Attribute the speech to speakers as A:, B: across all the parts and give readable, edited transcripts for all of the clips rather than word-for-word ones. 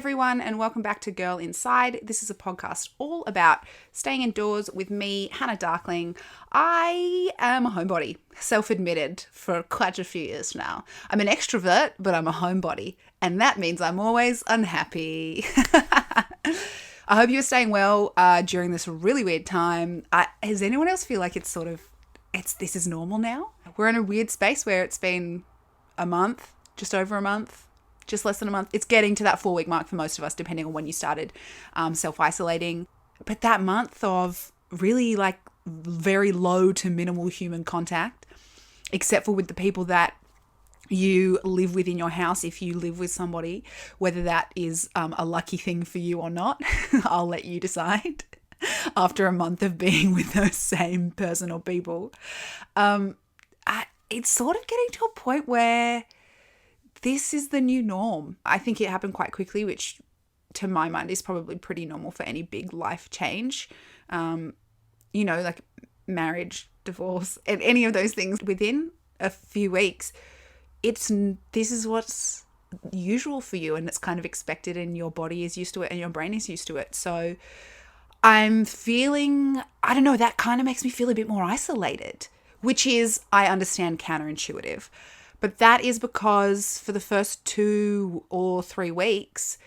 A: everyone, and welcome back to Girl Inside. This is a podcast all about staying indoors with me, Hannah Darkling. I am a homebody, self-admitted, for quite a few years now. I'm an extrovert, but I'm a homebody, and that means I'm always unhappy. I hope you're staying well during this really weird time. Does anyone else feel like this is normal now? We're in a weird space where it's been a month, just over a month, just less than a month. It's getting to that 4-week mark for most of us, depending on when you started self-isolating. But that month of really like very low to minimal human contact, except for with the people that you live with in your house, if you live with somebody, whether that is a lucky thing for you or not, I'll let you decide after a month of being with those same person or people. It's sort of getting to a point where this is the new norm. I think it happened quite quickly, which to my mind is probably pretty normal for any big life change. Like marriage, divorce, and any of those things within a few weeks. This is what's usual for you, and it's kind of expected, and your body is used to it and your brain is used to it. So I'm feeling, I don't know, that kind of makes me feel a bit more isolated, which is, I understand, counterintuitive. But that is because for the first 2 or 3 weeks,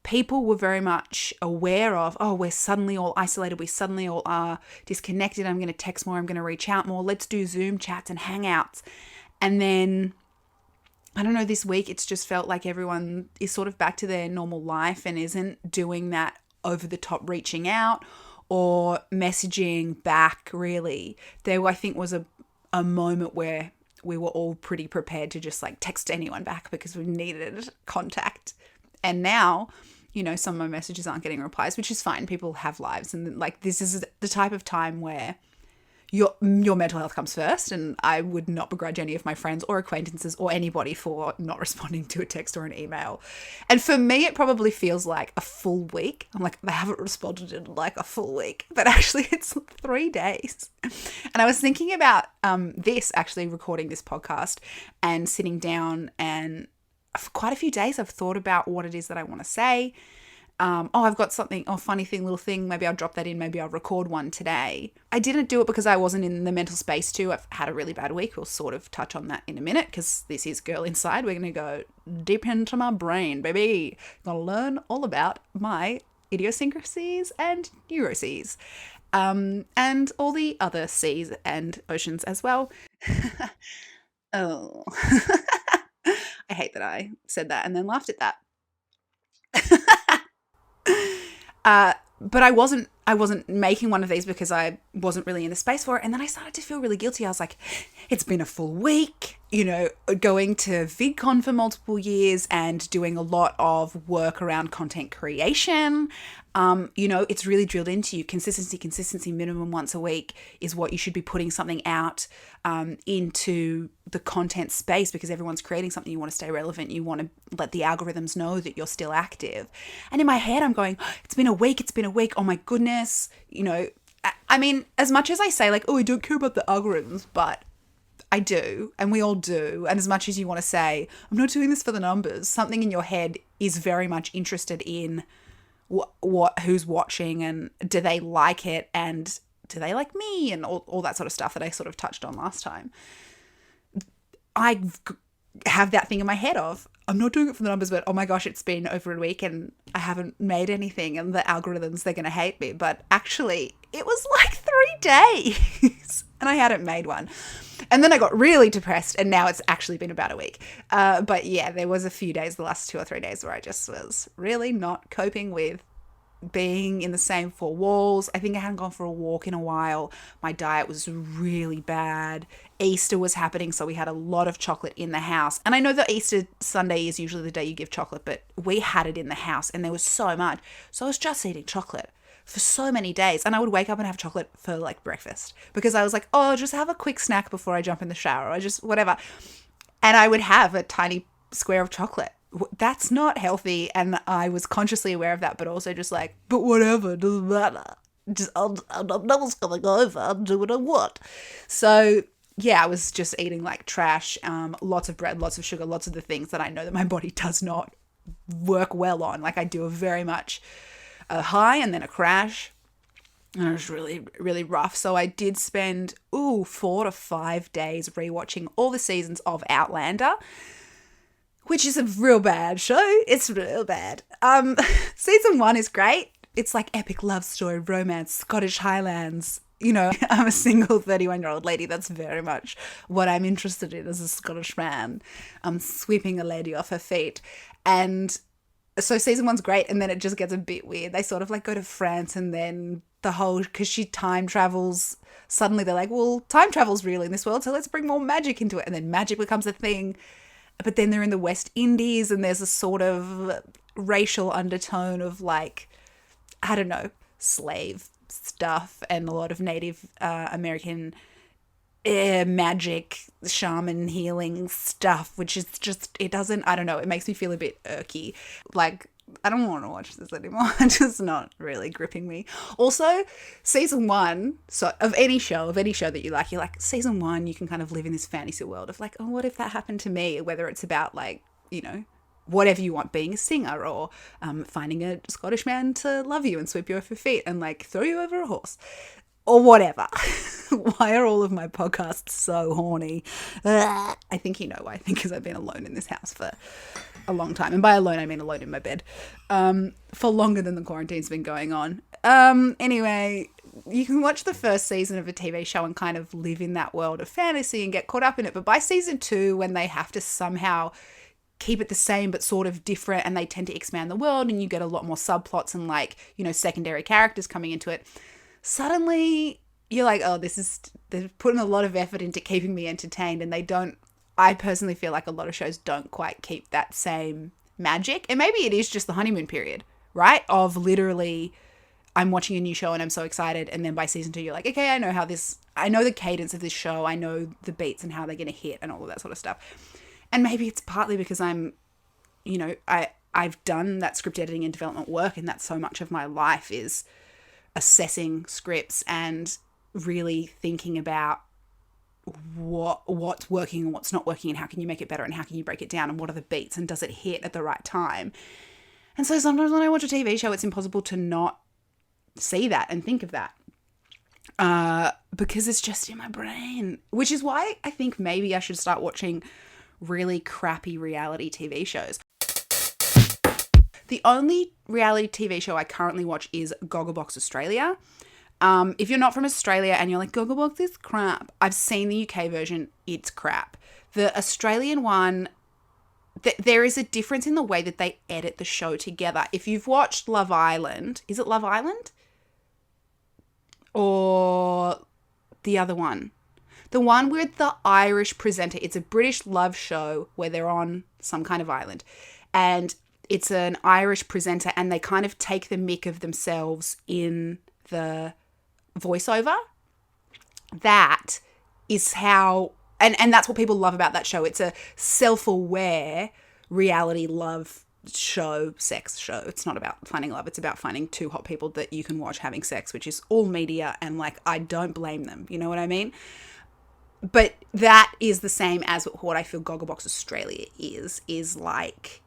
A: people were very much aware of, we're suddenly all isolated. We suddenly all are disconnected. I'm going to text more. I'm going to reach out more. Let's do Zoom chats and hangouts. And then, I don't know, this week it's just felt like everyone is sort of back to their normal life and isn't doing that over the top reaching out or messaging back, really. There, I think, was a moment where we were all pretty prepared to just like text anyone back because we needed contact. And now, some of my messages aren't getting replies, which is fine. People have lives, and like this is the type of time where your mental health comes first, and I would not begrudge any of my friends or acquaintances or anybody for not responding to a text or an email. And for me, it probably feels like a full week. I'm like, they haven't responded in like a full week, but actually it's 3 days. And I was thinking about recording this podcast and sitting down, and for quite a few days I've thought about what it is that I want to say. I've got something, funny thing, little thing, maybe I'll drop that in, maybe I'll record one today. I didn't do it because I wasn't in the mental space to. I've had a really bad week. We'll sort of touch on that in a minute because this is Girl Inside. We're going to go deep into my brain, baby. Going to learn all about my idiosyncrasies and neuroses, and all the other seas and oceans as well. Oh, I hate that I said that and then laughed at that. But I wasn't making one of these because I wasn't really in the space for it. And then I started to feel really guilty. I was like, it's been a full week, going to VidCon for multiple years and doing a lot of work around content creation. It's really drilled into you. Consistency, minimum once a week is what you should be putting something out into the content space, because everyone's creating something. You want to stay relevant. You want to let the algorithms know that you're still active. And in my head, I'm going, it's been a week. Oh my goodness. I mean, as much as I say like, I don't care about the algorithms, but I do, and we all do. And as much as you want to say, I'm not doing this for the numbers, something in your head is very much interested in who's watching, and do they like it, and do they like me, and all that sort of stuff that I sort of touched on last time. I have that thing in my head of, I'm not doing it for the numbers, but oh my gosh, it's been over a week and I haven't made anything, and the algorithms, they're going to hate me. But actually, it was like 3 days and I hadn't made one. And then I got really depressed, and now it's actually been about a week. But yeah, there was a few days, the last 2 or 3 days, where I just was really not coping with being in the same 4 walls. I think I hadn't gone for a walk in a while. My diet was really bad. Easter was happening, so we had a lot of chocolate in the house. And I know that Easter Sunday is usually the day you give chocolate, but we had it in the house and there was so much. So I was just eating chocolate for so many days, and I would wake up and have chocolate for like breakfast, because I was like, I'll just have a quick snack before I jump in the shower, or just whatever. And I would have a tiny square of chocolate. That's not healthy, and I was consciously aware of that, but also just like, but whatever, doesn't matter. No one's coming over, I'll do what I want. So yeah, I was just eating like trash, lots of bread, lots of sugar, lots of the things that I know that my body does not work well on. Like I do a very much a high and then a crash. And it was really, really rough. So I did spend, 4 to 5 days rewatching all the seasons of Outlander, which is a real bad show. It's real bad. Season 1 is great. It's like epic love story, romance, Scottish Highlands. You know, I'm a single 31-year-old lady. That's very much what I'm interested in as a Scottish man. I'm sweeping a lady off her feet. And so season 1's great, and then it just gets a bit weird. They sort of like go to France, and then the whole, because she time travels, suddenly they're like, well, time travel's real in this world, so let's bring more magic into it. And then magic becomes a thing. But then they're in the West Indies, and there's a sort of racial undertone of like, I don't know, slave stuff and a lot of Native American magic, shaman healing stuff, which is just, it doesn't, I don't know, it makes me feel a bit irky. Like, I don't want to watch this anymore. It's just not really gripping me. Also, season 1, so of any show that you like, you're like, season 1, you can kind of live in this fantasy world of like, oh, what if that happened to me? Whether it's about like, you know, whatever you want, being a singer or finding a Scottish man to love you and sweep you off your feet and like throw you over a horse or whatever. Why are all of my podcasts so horny? I think you know why. I think because I've been alone in this house for a long time. And by alone, I mean alone in my bed for longer than the quarantine's been going on. Anyway, you can watch the first season of a TV show and kind of live in that world of fantasy and get caught up in it. But by season 2, when they have to somehow keep it the same but sort of different, and they tend to expand the world and you get a lot more subplots and like, you know, secondary characters coming into it, suddenly you're like, oh, they're putting a lot of effort into keeping me entertained, and I personally feel like a lot of shows don't quite keep that same magic. And maybe it is just the honeymoon period, right? Of literally, I'm watching a new show and I'm so excited, and then by season 2 you're like, okay, I know the cadence of this show, I know the beats and how they're going to hit and all of that sort of stuff. And maybe it's partly because I'm, you know, I've done that script editing and development work, and that's so much of my life is assessing scripts and really thinking about what's working and what's not working, and how can you make it better and how can you break it down, and what are the beats and does it hit at the right time. And so sometimes when I watch a TV show, it's impossible to not see that and think of that because it's just in my brain, which is why I think maybe I should start watching really crappy reality TV shows. The only reality TV show I currently watch is Gogglebox Australia. If you're not from Australia and you're like, Gogglebox is crap, I've seen the UK version, it's crap. The Australian one, there is a difference in the way that they edit the show together. If you've watched Love Island, is it Love Island? Or the other one? The one with the Irish presenter. It's a British love show where they're on some kind of island. And it's an Irish presenter, and they kind of take the mick of themselves in the voiceover. That is how, and that's what people love about that show. It's a self-aware reality love show, sex show. It's not about finding love. It's about finding two hot people that you can watch having sex, which is all media. And like, I don't blame them. You know what I mean? But that is the same as what I feel Gogglebox Australia is like,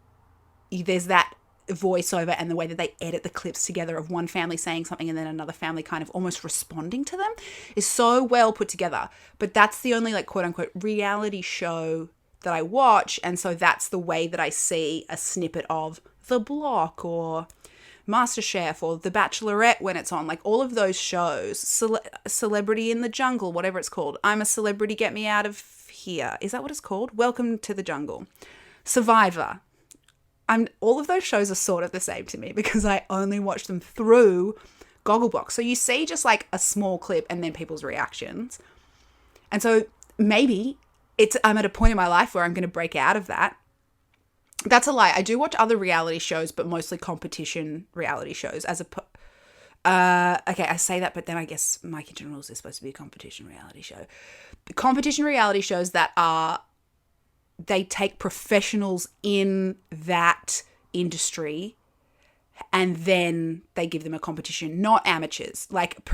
A: there's that voiceover and the way that they edit the clips together of one family saying something and then another family kind of almost responding to them is so well put together. But that's the only like quote unquote reality show that I watch. And so that's the way that I see a snippet of The Block or MasterChef or The Bachelorette when it's on, like all of those shows, Celebrity in the Jungle, whatever it's called. I'm a Celebrity, Get Me Out of Here. Is that what it's called? Welcome to the Jungle. Survivor. All of those shows are sort of the same to me because I only watch them through Gogglebox. So you see just like a small clip and then people's reactions. And so maybe I'm at a point in my life where I'm going to break out of that. That's a lie. I do watch other reality shows, but mostly competition reality shows okay, I say that, but then I guess My Kitchen Rules is supposed to be a competition reality show. Competition reality shows that they take professionals in that industry and then they give them a competition, not amateurs. Like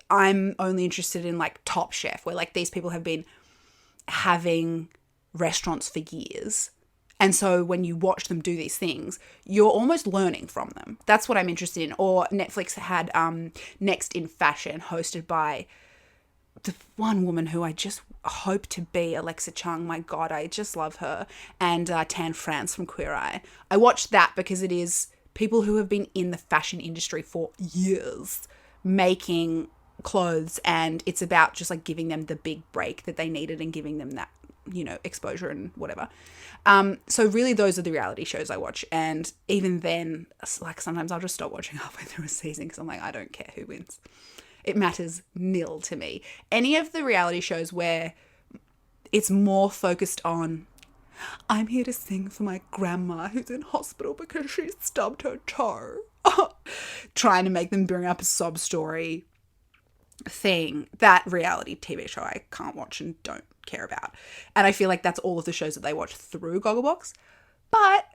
A: I'm only interested in like Top Chef, where like these people have been having restaurants for years And so when you watch them do these things, you're almost learning from them. That's what I'm interested in. Or Netflix had Next in Fashion, hosted by the one woman who I just hope to be, Alexa Chung. My God, I just love her. And Tan France from Queer Eye. I watched that because it is people who have been in the fashion industry for years making clothes, and it's about just like giving them the big break that they needed and giving them that, you know, exposure and whatever. So really those are the reality shows I watch. And even then, like sometimes I'll just stop watching halfway through a season because I'm like, I don't care who wins. It matters nil to me. Any of the reality shows where it's more focused on, I'm here to sing for my grandma who's in hospital because she stubbed her toe. Trying to make them bring up a sob story thing. That reality TV show I can't watch and don't care about. And I feel like that's all of the shows that they watch through Gogglebox. But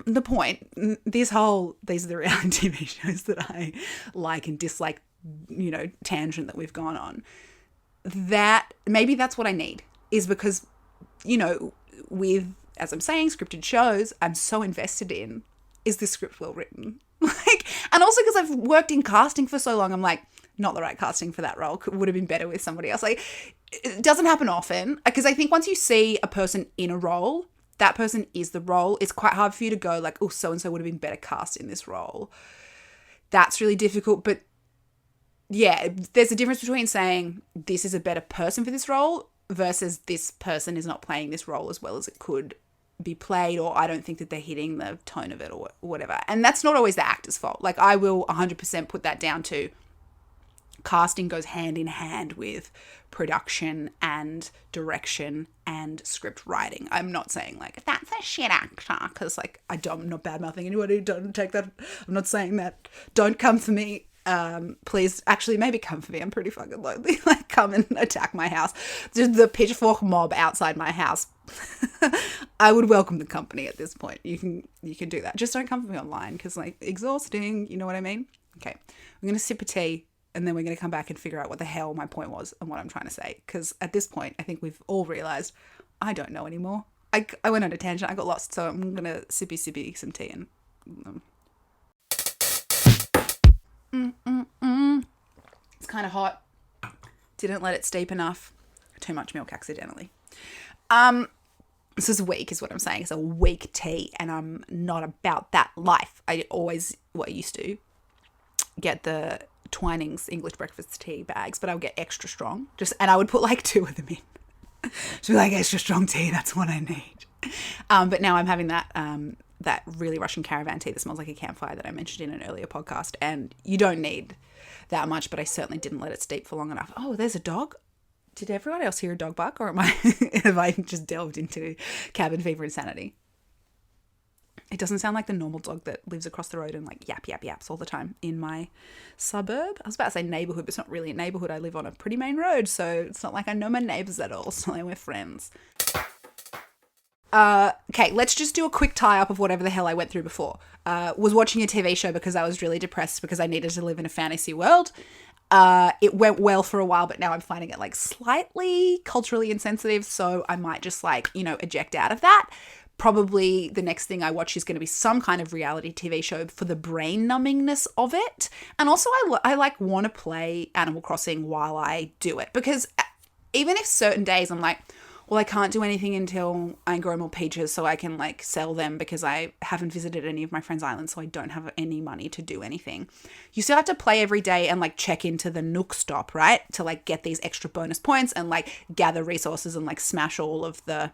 A: the point, these are the reality TV shows that I like and dislike, you know, tangent that we've gone on. That maybe that's what I need, is because, you know, with, as I'm saying, scripted shows, I'm so invested in, is this script well written? Like, and also because I've worked in casting for so long, I'm like, not the right casting for that role. Would have been better with somebody else. Like, it doesn't happen often, because I think once you see a person in a role, that person is the role. It's quite hard for you to go like, oh, so-and-so would have been better cast in this role. That's really difficult. But yeah, there's a difference between saying this is a better person for this role versus this person is not playing this role as well as it could be played, or I don't think that they're hitting the tone of it or whatever. And that's not always the actor's fault. Like, I will 100% put that down to casting goes hand in hand with production and direction and script writing. I'm not saying like, that's a shit actor, because like, I'm not bad-mouthing anybody. Don't take that. I'm not saying that. Don't come for me. Please, actually, maybe come for me. I'm pretty fucking lonely. Like, come and attack my house. Just the pitchfork mob outside my house. I would welcome the company at this point. You can do that. Just don't come for me online, because like, exhausting. You know what I mean? Okay, I'm gonna sip a tea, and then we're gonna come back and figure out what the hell my point was and what I'm trying to say. Because at this point, I think we've all realized I don't know anymore. I went on a tangent. I got lost, so I'm gonna sippy some tea and. It's kind of hot. Didn't let it steep enough. Too much milk accidentally. This is weak, is what I'm saying. It's a weak tea, and I'm not about that life. I used to get the Twinings English breakfast tea bags, but I would get extra strong. And I would put like 2 of them in. To be like, extra strong tea, that's what I need. But now I'm having that really Russian caravan tea that smells like a campfire that I mentioned in an earlier podcast. And you don't need that much, but I certainly didn't let it steep for long enough. Oh, there's a dog. Did everyone else hear a dog bark, or have I just delved into cabin fever insanity? It doesn't sound like the normal dog that lives across the road and like yaps all the time in my suburb. I was about to say neighbourhood, but it's not really a neighbourhood. I live on a pretty main road, so it's not like I know my neighbours at all. It's not like we're friends. Okay, let's just do a quick tie-up of whatever the hell I went through before. Was watching a TV show because I was really depressed because I needed to live in a fantasy world. It went well for a while, but now I'm finding it like slightly culturally insensitive, so I might just like, you know, eject out of that. Probably the next thing I watch is going to be some kind of reality TV show for the brain numbingness of it. And also I like want to play Animal Crossing while I do it, because even if certain days I'm like, well, I can't do anything until I grow more peaches so I can like sell them, because I haven't visited any of my friends' islands, so I don't have any money to do anything. You still have to play every day and like check into the Nook stop, right? To like get these extra bonus points and like gather resources and like smash all of the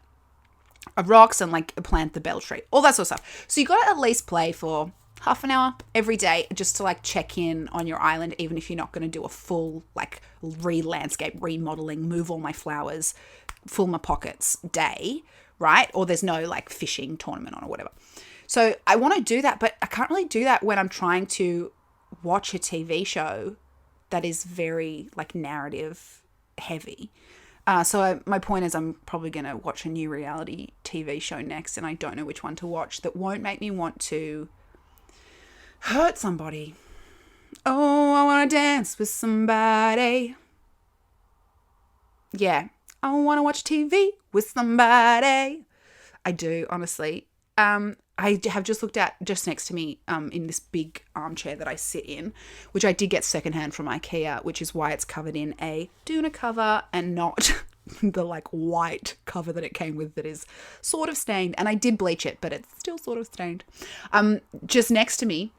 A: rocks and like plant the bell tree, all that sort of stuff. So you got to at least play for half an hour every day just to like check in on your island, even if you're not going to do a full like landscape remodeling, move all my flowers, fill my pockets day, right? Or there's no like fishing tournament on or whatever. So I want to do that, but I can't really do that when I'm trying to watch a TV show that is very like narrative heavy. So my point is I'm probably going to watch a new reality TV show next, and I don't know which one to watch that won't make me want to hurt somebody. Oh, I want to dance with somebody. Yeah, I want to watch TV with somebody. I do, honestly. I have just looked at just next to me in this big armchair that I sit in, which I did get secondhand from IKEA, which is why it's covered in a Doona cover and not the like white cover that it came with that is sort of stained. And I did bleach it, but it's still sort of stained. Just next to me,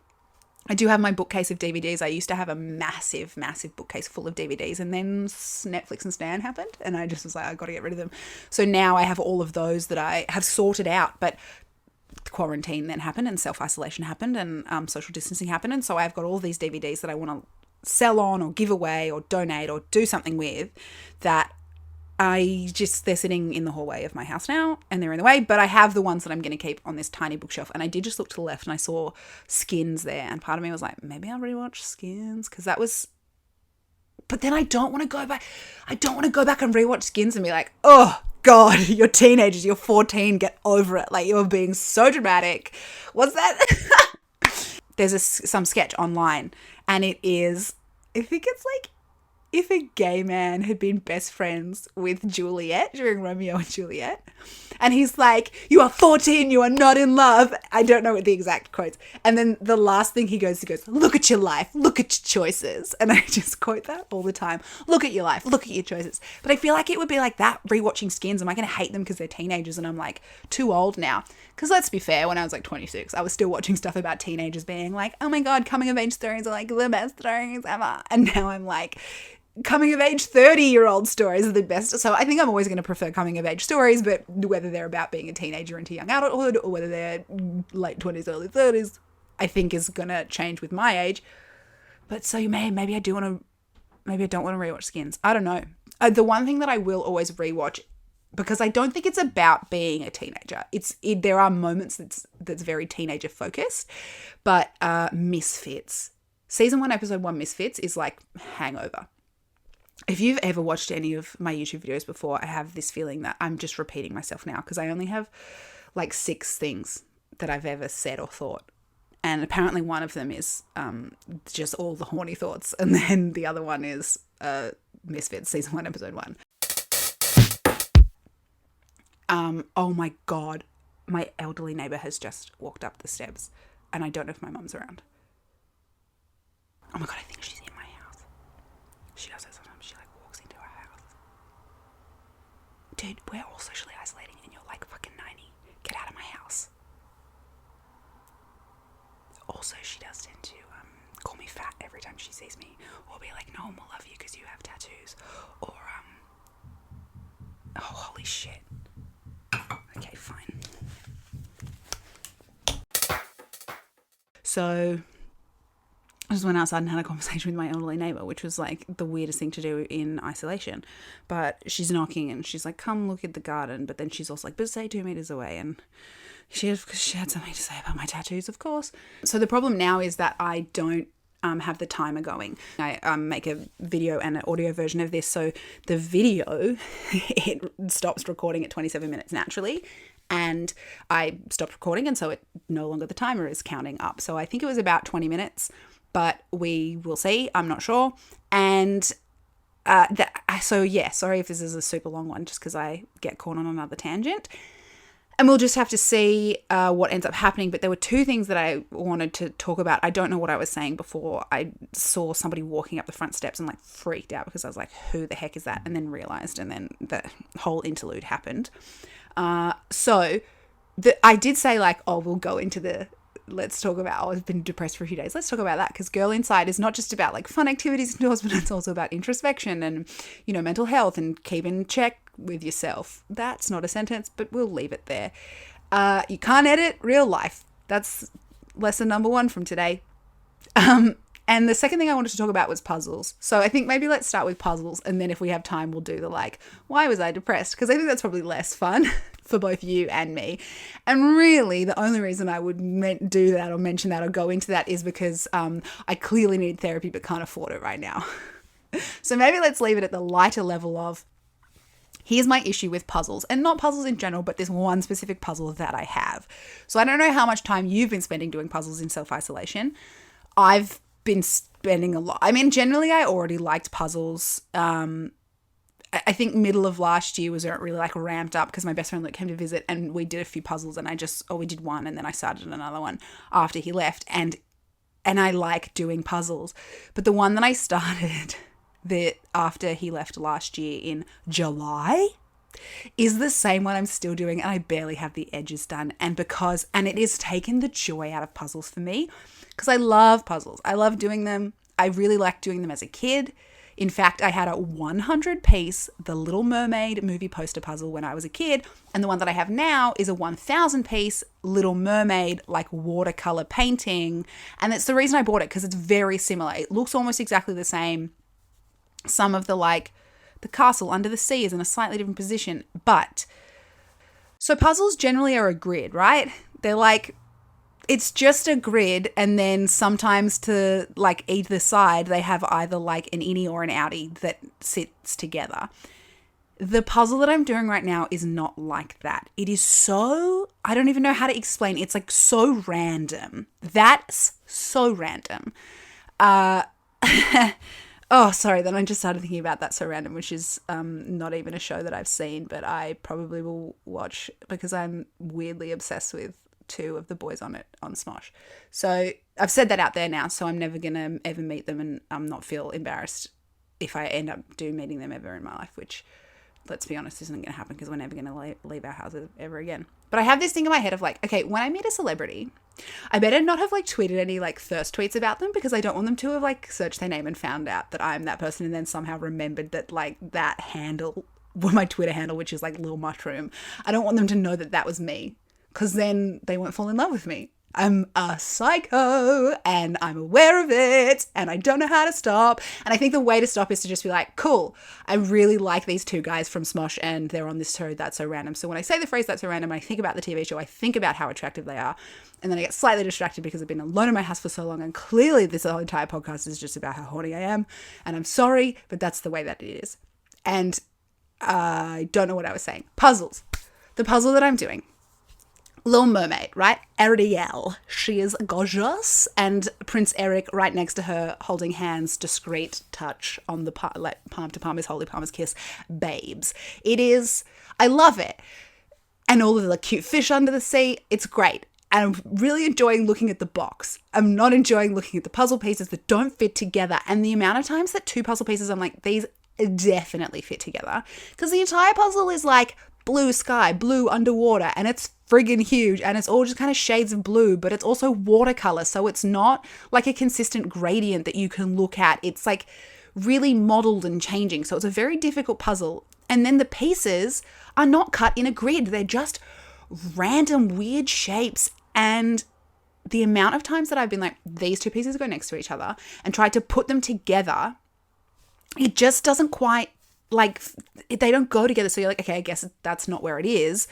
A: I do have my bookcase of DVDs. I used to have a massive, massive bookcase full of DVDs, and then Netflix and Stan happened, and I just was like, I got to get rid of them. So now I have all of those that I have sorted out, but quarantine then happened and self-isolation happened and social distancing happened, and so I've got all these DVDs that I want to sell on or give away or donate or do something with that they're sitting in the hallway of my house now and they're in the way, but I have the ones that I'm going to keep on this tiny bookshelf. And I did just look to the left and I saw Skins there, and part of me was like, maybe I'll rewatch Skins, because that was, but then I don't want to go back and rewatch Skins and be like, oh God, you're teenagers, you're 14, get over it, like you're being so dramatic. What's that? There's some sketch online, and it is, I think it's like, if a gay man had been best friends with Juliet during Romeo and Juliet, and he's like, you are 14, you are not in love. I don't know what the exact quotes. And then the last thing he goes, look at your life, look at your choices. And I just quote that all the time. Look at your life, look at your choices. But I feel like it would be like that rewatching Skins. Am I going to hate them because they're teenagers and I'm like too old now? Because let's be fair, when I was like 26, I was still watching stuff about teenagers being like, oh my God, coming of age stories are like the best stories ever. And now I'm like, coming of age 30-year-old stories are the best. So I think I'm always going to prefer coming of age stories, but whether they're about being a teenager into young adulthood or whether they're late 20s, early 30s, I think is going to change with my age. But so maybe I don't want to rewatch Skins. I don't know. The one thing that I will always rewatch, because I don't think it's about being a teenager. There are moments that's very teenager focused, but Misfits. Season 1, episode 1 Misfits is like Hangover. If you've ever watched any of my YouTube videos before, I have this feeling that I'm just repeating myself now because I only have like 6 things that I've ever said or thought. And apparently one of them is just all the horny thoughts. And then the other one is Misfits, season 1, episode 1. Oh my God, my elderly neighbour has just walked up the steps and I don't know if my mum's around. Oh my God, I think she's in my house. She does that sometimes. She like walks into our house. Dude, we're all socially isolating and you're like fucking 90. Get out of my house. Also, she does tend to call me fat every time she sees me, or be like, no one will love you because you have tattoos, or oh, holy shit. Okay, fine. So I just went outside and had a conversation with my elderly neighbour, which was like the weirdest thing to do in isolation. But she's knocking and she's like, come look at the garden. But then she's also like, but stay 2 meters away. And she had something to say about my tattoos, of course. So the problem now is that I don't have the timer going. I make a video and an audio version of this. So the video, it stops recording at 27 minutes naturally. And I stopped recording, and so it no longer, the timer is counting up. So I think it was about 20 minutes, but we will see. I'm not sure. And so yeah, sorry if this is a super long one, just because I get caught on another tangent. And we'll just have to see what ends up happening. But there were 2 things that I wanted to talk about. I don't know what I was saying before. I saw somebody walking up the front steps and like freaked out because I was like, who the heck is that? And then realized, and then the whole interlude happened. So I did say like, oh, we'll go into let's talk about, I've been depressed for a few days. Let's talk about that, because Girl Inside is not just about like fun activities indoors, but it's also about introspection and, mental health and keep in check with yourself. That's not a sentence, but we'll leave it there. You can't edit real life. That's lesson number 1 from today. And the second thing I wanted to talk about was puzzles. So I think maybe let's start with puzzles, and then if we have time, we'll do the like, why was I depressed? Because I think that's probably less fun for both you and me. And really, the only reason I would do that or mention that or go into that is because I clearly need therapy but can't afford it right now. So maybe let's leave it at the lighter level of, here's my issue with puzzles, and not puzzles in general, but this one specific puzzle that I have. So I don't know how much time you've been spending doing puzzles in self-isolation. I've been spending a lot. I mean, generally I already liked puzzles. I think middle of last year was where it really like ramped up because my best friend Luke came to visit and we did a few puzzles and we did one and then I started another one after he left and I like doing puzzles. But the one that I started after he left last year in July is the same one I'm still doing and I barely have the edges done. And it has taken the joy out of puzzles for me because I love puzzles. I love doing them. I really liked doing them as a kid. In fact, I had a 100-piece The Little Mermaid movie poster puzzle when I was a kid. And the one that I have now is a 1,000-piece Little Mermaid like watercolor painting. And that's the reason I bought it because it's very similar. It looks almost exactly the same. Some of the castle under the sea is in a slightly different position. So puzzles generally are a grid, right? They're like, it's just a grid, and then sometimes to like either side, they have either like an innie or an outie that sits together. The puzzle that I'm doing right now is not like that. It is so, I don't even know how to explain. It's like so random. That's so random. Oh, sorry. Then I just started thinking about That's So Random, which is not even a show that I've seen, but I probably will watch because I'm weirdly obsessed with 2 of the boys on it on Smosh. So I've said that out there now, so I'm never going to ever meet them and not feel embarrassed if I end up meeting them ever in my life, which, let's be honest, isn't going to happen because we're never going to leave our houses ever again. But I have this thing in my head of like, okay, when I meet a celebrity, I better not have like tweeted any like thirst tweets about them because I don't want them to have like searched their name and found out that I'm that person and then somehow remembered that like that handle, my Twitter handle, which is like Lil Mushroom. I don't want them to know that that was me because then they won't fall in love with me. I'm a psycho and I'm aware of it and I don't know how to stop. And I think the way to stop is to just be like, cool, I really like these 2 guys from Smosh and they're on this show That's So Random. So when I say the phrase That's So Random, I think about the TV show, I think about how attractive they are. And then I get slightly distracted because I've been alone in my house for so long and clearly this whole entire podcast is just about how horny I am. And I'm sorry, but that's the way that it is. And I don't know what I was saying. Puzzles. The puzzle that I'm doing. Little Mermaid, right? Ariel. She is gorgeous. And Prince Eric right next to her holding hands, discreet touch on the palm to palm is holy palmer's kiss. Babes. It is, I love it. And all of the cute fish under the sea. It's great. And I'm really enjoying looking at the box. I'm not enjoying looking at the puzzle pieces that don't fit together. And the amount of times that 2 puzzle pieces, I'm like, these definitely fit together. Because the entire puzzle is like blue sky, blue underwater, and it's friggin' huge, and it's all just kind of shades of blue, but it's also watercolor, so it's not like a consistent gradient that you can look at. It's like really modeled and changing, so it's a very difficult puzzle. And then the pieces are not cut in a grid. They're just random weird shapes, and the amount of times that I've been like, these 2 pieces go next to each other and tried to put them together, it just doesn't quite, like, they don't go together. So you're like, okay, I guess that's not where it is.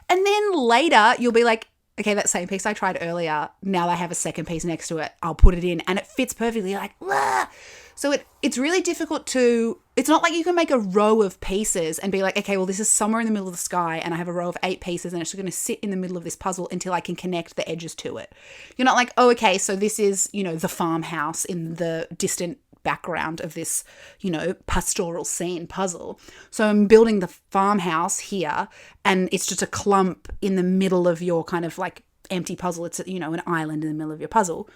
A: And then later you'll be like, okay, that same piece I tried earlier, now I have a second piece next to it. I'll put it in and it fits perfectly. You're like, wah! So it's really difficult it's not like you can make a row of pieces and be like, okay, well, this is somewhere in the middle of the sky and I have a row of 8 pieces and it's going to sit in the middle of this puzzle until I can connect the edges to it. You're not like, oh, okay, so this is, the farmhouse in the distant background of this, pastoral scene puzzle. So I'm building the farmhouse here and it's just a clump in the middle of your kind of like empty puzzle. It's, an island in the middle of your puzzle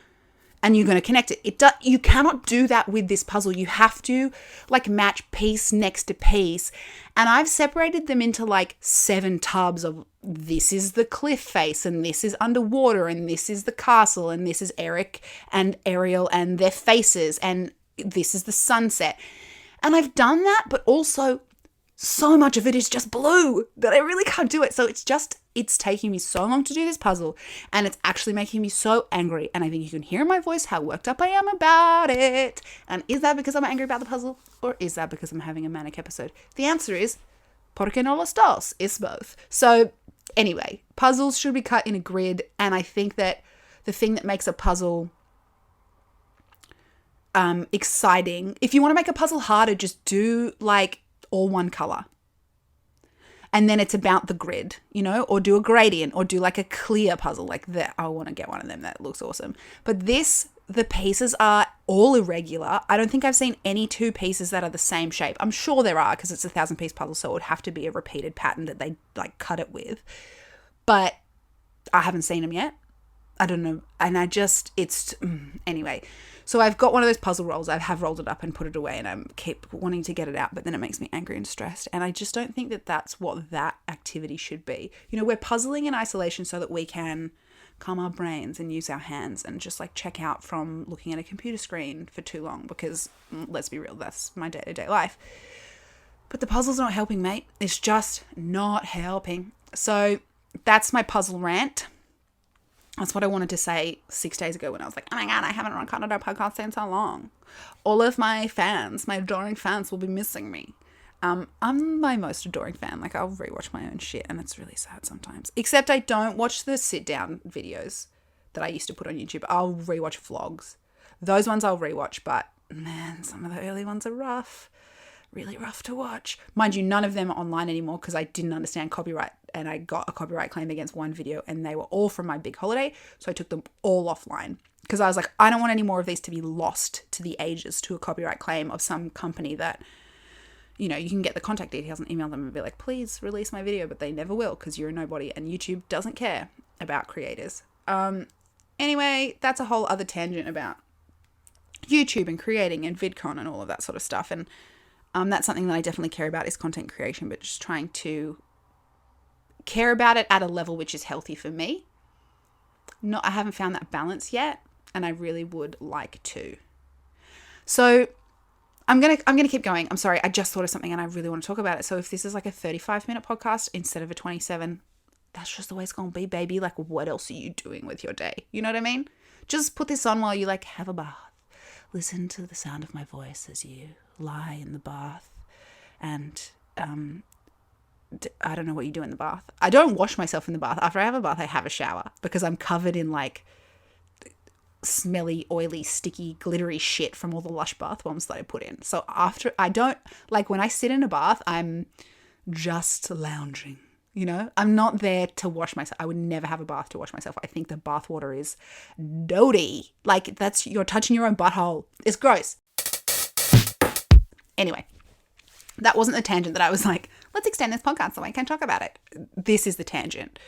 A: and you're going to connect it. You cannot do that with this puzzle. You have to like match piece next to piece. And I've separated them into like 7 tubs of this is the cliff face and this is underwater and this is the castle and this is Eric and Ariel and their faces and this is the sunset. And I've done that, but also so much of it is just blue that I really can't do it. So it's taking me so long to do this puzzle and it's actually making me so angry. And I think you can hear in my voice how worked up I am about it. And is that because I'm angry about the puzzle or is that because I'm having a manic episode? The answer is porque no los dos. It's both. So anyway, puzzles should be cut in a grid. And I think that the thing that makes a puzzle exciting. If you want to make a puzzle harder, just do like all one color. And then it's about the grid, or do a gradient or do like a clear puzzle like that. I want to get one of them. That looks awesome. But the pieces are all irregular. I don't think I've seen any two pieces that are the same shape. I'm sure there are because it's a 1,000-piece puzzle, so it would have to be a repeated pattern that they like cut it with. But I haven't seen them yet. I don't know. And anyway. So I've got one of those puzzle rolls. I have rolled it up and put it away, and I keep wanting to get it out, but then it makes me angry and stressed. And I just don't think that that's what that activity should be. You know, we're puzzling in isolation so that we can calm our brains and use our hands and just like check out from looking at a computer screen for too long, because let's be real, that's my day-to-day life. But the puzzle's not helping, mate. It's just not helping. So that's my puzzle rant. That's what I wanted to say 6 days ago when I was like, oh my God, I haven't recorded a podcast in so long. All of my fans, my adoring fans, will be missing me. I'm my most adoring fan. Like, I'll rewatch my own shit, and it's really sad sometimes. Except I don't watch the sit-down videos that I used to put on YouTube. I'll rewatch vlogs. Those ones I'll rewatch, but man, some of the early ones are rough. Really rough to watch. Mind you, none of them are online anymore because I didn't understand copyright, and I got a copyright claim against one video, and they were all from my big holiday, so I took them all offline because I was like, I don't want any more of these to be lost to the ages to a copyright claim of some company that, you know, you can get the contact details and email them and be like, please release my video, but they never will because you're a nobody, and YouTube doesn't care about creators. Anyway, that's a whole other tangent about YouTube and creating and VidCon and all of that sort of stuff, and that's something that I definitely care about is content creation, but just trying to care about it at a level which is healthy for me. I haven't found that balance yet, and I really would like to. So I'm gonna keep going. I'm sorry, I just thought of something and I really want to talk about it. So if this is like a 35-minute podcast instead of a 27, that's just the way it's gonna be, baby. Like, what else are you doing with your day? You know what I mean? Just put this on while you like have a bath. Listen to the sound of my voice as you lie in the bath, and I don't know what you do in the bath. I don't wash myself in the bath. After I have a bath, I have a shower because I'm covered in like smelly, oily, sticky, glittery shit from all the Lush bath bombs that I put in. So when I sit in a bath, I'm just lounging. You know, I'm not there to wash myself. I would never have a bath to wash myself. I think the bath water is dirty. Like, you're touching your own butthole. It's gross. Anyway, that wasn't the tangent that I was like, let's extend this podcast so I can talk about it. This is the tangent.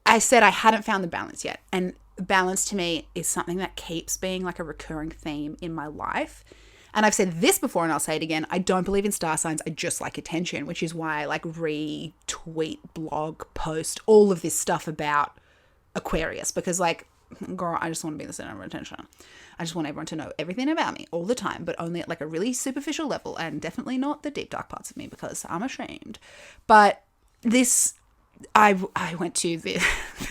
A: I said I hadn't found the balance yet. And balance to me is something that keeps being like a recurring theme in my life. And I've said this before and I'll say it again. I don't believe in star signs. I just like attention, which is why I like retweet, blog, post, all of this stuff about Aquarius. Because like, girl, I just want to be the center of attention. I just want everyone to know everything about me all the time, but only at like a really superficial level, and definitely not the deep dark parts of me because I'm ashamed. But I went to this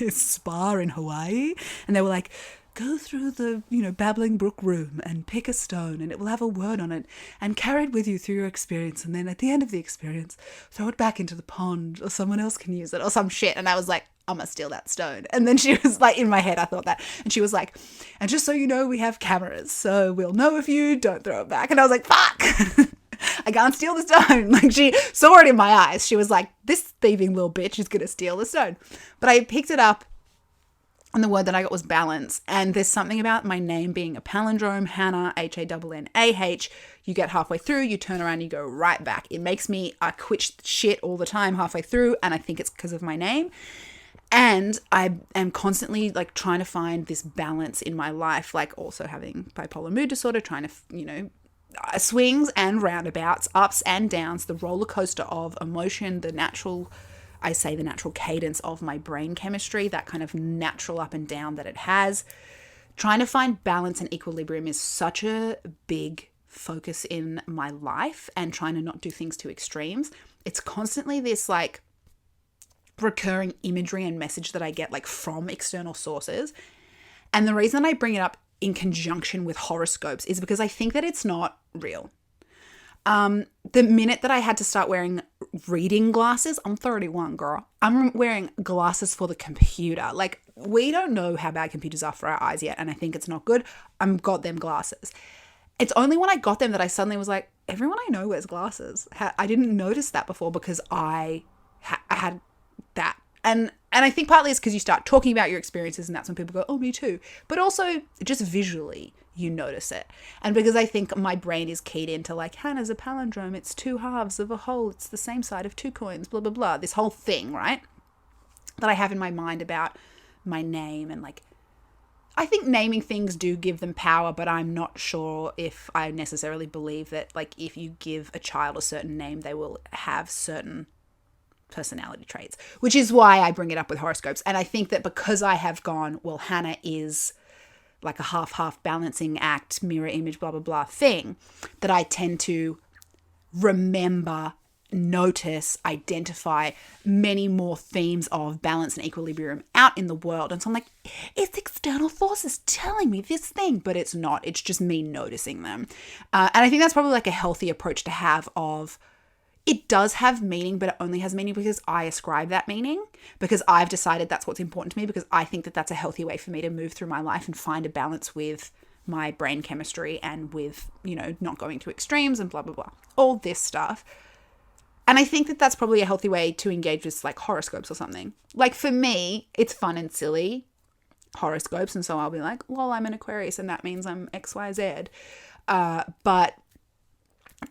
A: spa in Hawaii, and they were like, go through the, babbling brook room and pick a stone and it will have a word on it and carry it with you through your experience. And then at the end of the experience, throw it back into the pond or someone else can use it or some shit. And I was like, I'm going to steal that stone. And then she was like, in my head, I thought that. And she was like, and just so you know, we have cameras, so we'll know if you don't throw it back. And I was like, fuck, I can't steal the stone. Like, she saw it in my eyes. She was like, this thieving little bitch is going to steal the stone. But I picked it up, and the word that I got was balance. And there's something about my name being a palindrome, Hannah, Hannah. You get halfway through, you turn around, you go right back. It makes me, I quit shit all the time halfway through, and I think it's because of my name. And I am constantly like trying to find this balance in my life, like also having bipolar mood disorder, trying to, swings and roundabouts, ups and downs, the roller coaster of emotion, the natural cadence of my brain chemistry, that kind of natural up and down that it has. Trying to find balance and equilibrium is such a big focus in my life, and trying to not do things to extremes. It's constantly this like recurring imagery and message that I get like from external sources. And the reason I bring it up in conjunction with horoscopes is because I think that it's not real. The minute that I had to start wearing reading glasses, I'm 31, girl. I'm wearing glasses for the computer. Like, we don't know how bad computers are for our eyes yet, and I think it's not good. I've got them glasses. It's only when I got them that I suddenly was like, everyone I know wears glasses. I didn't notice that before because I had that. And I think partly it's because you start talking about your experiences, and that's when people go, oh, me too. But also just visually, you notice it. And because I think my brain is keyed into like, Hannah's a palindrome, it's two halves of a whole, it's the same side of two coins, blah, blah, blah. This whole thing, right? That I have in my mind about my name. And like, I think naming things do give them power, but I'm not sure if I necessarily believe that like if you give a child a certain name, they will have certain personality traits, which is why I bring it up with horoscopes. And I think that because I have gone, well, Hannah is like a half balancing act, mirror image, blah, blah, blah thing, that I tend to remember, notice, identify many more themes of balance and equilibrium out in the world. And so I'm like, it's external forces telling me this thing, but it's not. It's just me noticing them. And I think that's probably like a healthy approach to have of, it does have meaning, but it only has meaning because I ascribe that meaning, because I've decided that's what's important to me, because I think that that's a healthy way for me to move through my life and find a balance with my brain chemistry and with, you know, not going to extremes and blah, blah, blah, all this stuff. And I think that that's probably a healthy way to engage with like horoscopes or something. Like for me, it's fun and silly, horoscopes. And so I'll be like, well, I'm an Aquarius and that means I'm XYZ. But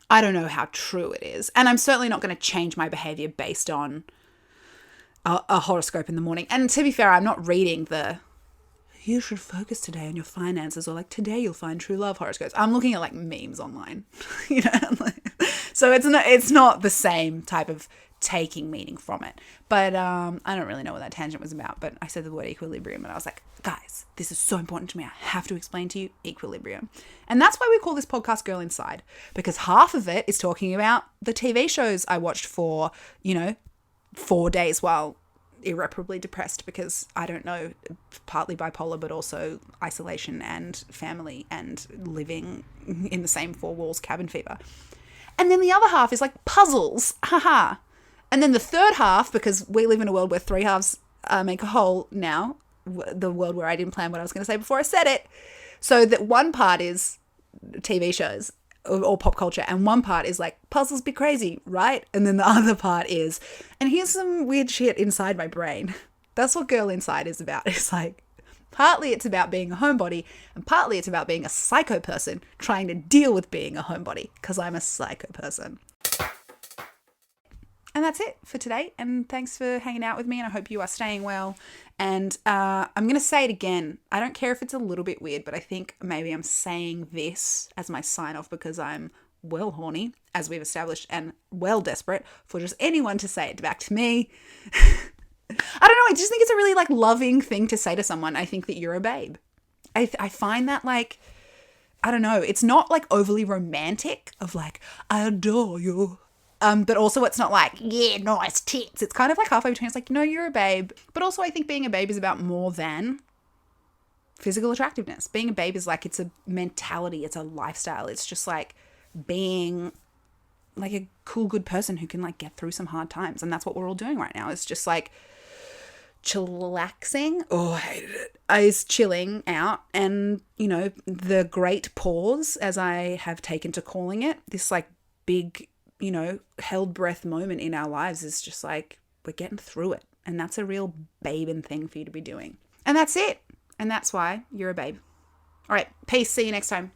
A: I don't know how true it is. And I'm certainly not going to change my behavior based on a horoscope in the morning. And to be fair, I'm not reading the, you should focus today on your finances, or like today you'll find true love horoscopes. I'm looking at like memes online, you know, so it's not the same type of taking meaning from it. But I don't really know what that tangent was about, but I said the word equilibrium and I was like, guys, this is so important to me. I have to explain to you equilibrium. And that's why we call this podcast Girl Inside, because half of it is talking about the TV shows I watched for, 4 days while irreparably depressed because, I don't know, partly bipolar, but also isolation and family and living in the same four walls, cabin fever. And then the other half is like puzzles. Haha. And then the third half, because we live in a world where three halves make a whole now, the world where I didn't plan what I was going to say before I said it. So that one part is TV shows or pop culture, and one part is like puzzles be crazy, right? And then the other part is, and here's some weird shit inside my brain. That's what Girl Inside is about. It's like, partly it's about being a homebody, and partly it's about being a psycho person trying to deal with being a homebody, because I'm a psycho person. And that's it for today. And thanks for hanging out with me. And I hope you are staying well. And I'm going to say it again. I don't care if it's a little bit weird, but I think maybe I'm saying this as my sign off because I'm well horny, as we've established, and well desperate for just anyone to say it back to me. I don't know. I just think it's a really like loving thing to say to someone. I think that you're a babe. I find that like, I don't know. It's not like overly romantic of like, I adore you. But also it's not like, yeah, nice tits. It's kind of like halfway between. It's like, no, you're a babe. But also I think being a babe is about more than physical attractiveness. Being a babe is like, it's a mentality. It's a lifestyle. It's just like being like a cool, good person who can like get through some hard times. And that's what we're all doing right now. It's just like chillaxing. Oh, I hated it. Is chilling out. And, the great pause, as I have taken to calling it, this like big, held breath moment in our lives is just like, we're getting through it. And that's a real babe-in thing for you to be doing. And that's it. And that's why you're a babe. All right. Peace. See you next time.